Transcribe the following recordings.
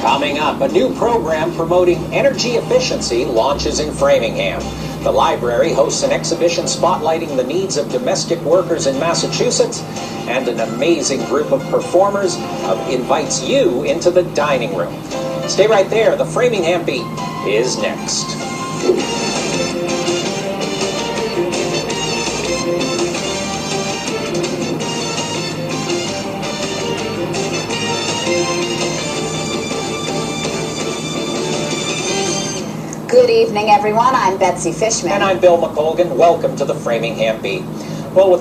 Coming up, a new program promoting energy efficiency launches in Framingham. The library hosts an exhibition spotlighting the needs of domestic workers in Massachusetts, and an amazing group of performers invites you into the dining room. Stay right there. The Framingham Beat is next. Good evening, everyone. I'm Betsy Fishman. And I'm Bill McColgan. Welcome to the Framingham Beat. Well,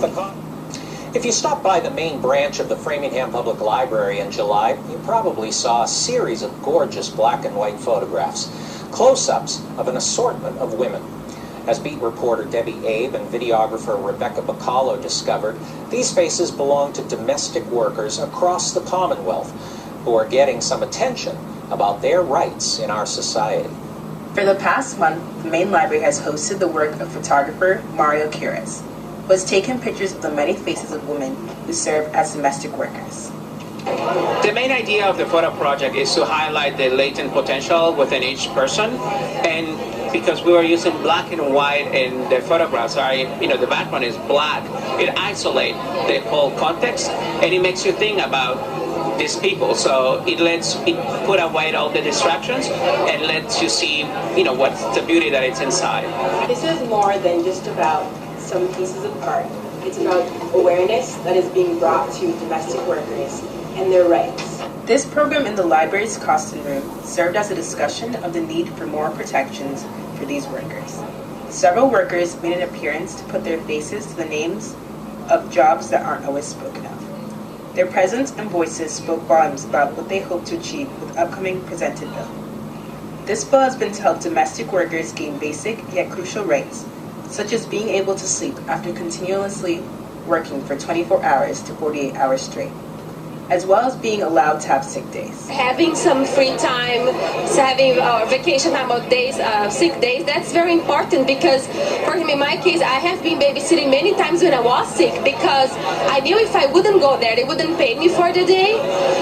if you stopped by the main branch of the Framingham Public Library in July, you probably saw a series of gorgeous black and white photographs, close-ups of an assortment of women. As beat reporter Debbie Abe and videographer Rebecca Bacallo discovered, these faces belong to domestic workers across the Commonwealth who are getting some attention about their rights in our society. For the past month, the main library has hosted the work of photographer Mario Quiras, who has taken pictures of the many faces of women who serve as domestic workers. The main idea of the photo project is to highlight the latent potential within each person, and because we were using black and white in the photographs, the background is black, it isolates the whole context, and it makes you think about these people, so it put away all the distractions and lets you see, what's the beauty that is inside. This is more than just about some pieces of art. It's about awareness that is being brought to domestic workers and their rights. This program in the library's costume room served as a discussion of the need for more protections for these workers. Several workers made an appearance to put their faces to the names of jobs that aren't always spoken of. Their presence and voices spoke volumes about what they hope to achieve with the upcoming presented bill. This bill has been to help domestic workers gain basic yet crucial rights, such as being able to sleep after continuously working for 24 hours to 48 hours straight, as well as being allowed to have sick days. Having some free time, having vacation time of days, sick days, that's very important because for him, in my case, I have been babysitting many times when I was sick because I knew if I wouldn't go there, they wouldn't pay me for the day.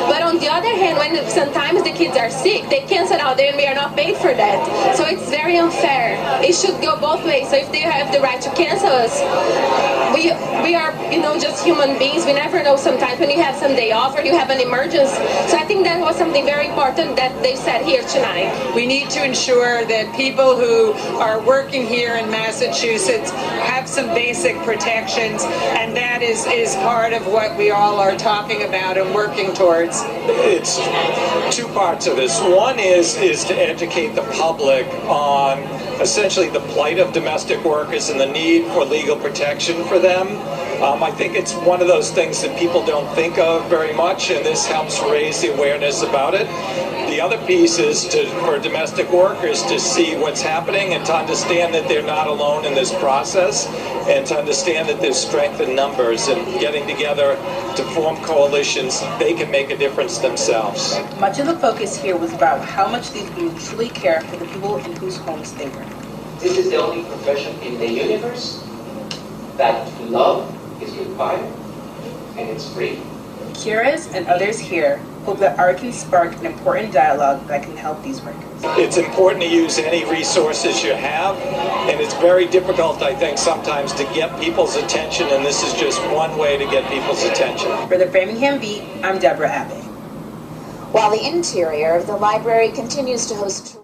But on the other hand, when sometimes the kids are sick, they cancel out there and we are not paid for that. So it's very unfair. It should go both ways. So if they have the right to cancel us, we are, just human beings. We never know sometimes when you have some day off or you have an emergency. So I think that was something very important that they said here tonight. We need to ensure that people who are working here in Massachusetts have some basic protections, and that is part of what we all are talking about and working towards. It's two parts of this. One is to educate the public on essentially the plight of domestic workers and the need for legal protection for them. I think it's one of those things that people don't think of very much, and this helps raise the awareness about it. The other piece is for domestic workers to see what's happening and to understand that they're not alone in this process, and to understand that there's strength in numbers, and getting together to form coalitions, they can make a difference themselves. Much of the focus here was about how much these people truly care for the people in whose homes they work. This is the only profession in the universe that love is required and it's free. Quiras and others here hope that art can spark an important dialogue that can help these workers. It's important to use any resources you have, and it's very difficult, I think, sometimes to get people's attention, and this is just one way to get people's attention. For the Framingham Beat, I'm Deborah Abbey. While the interior of the library continues to host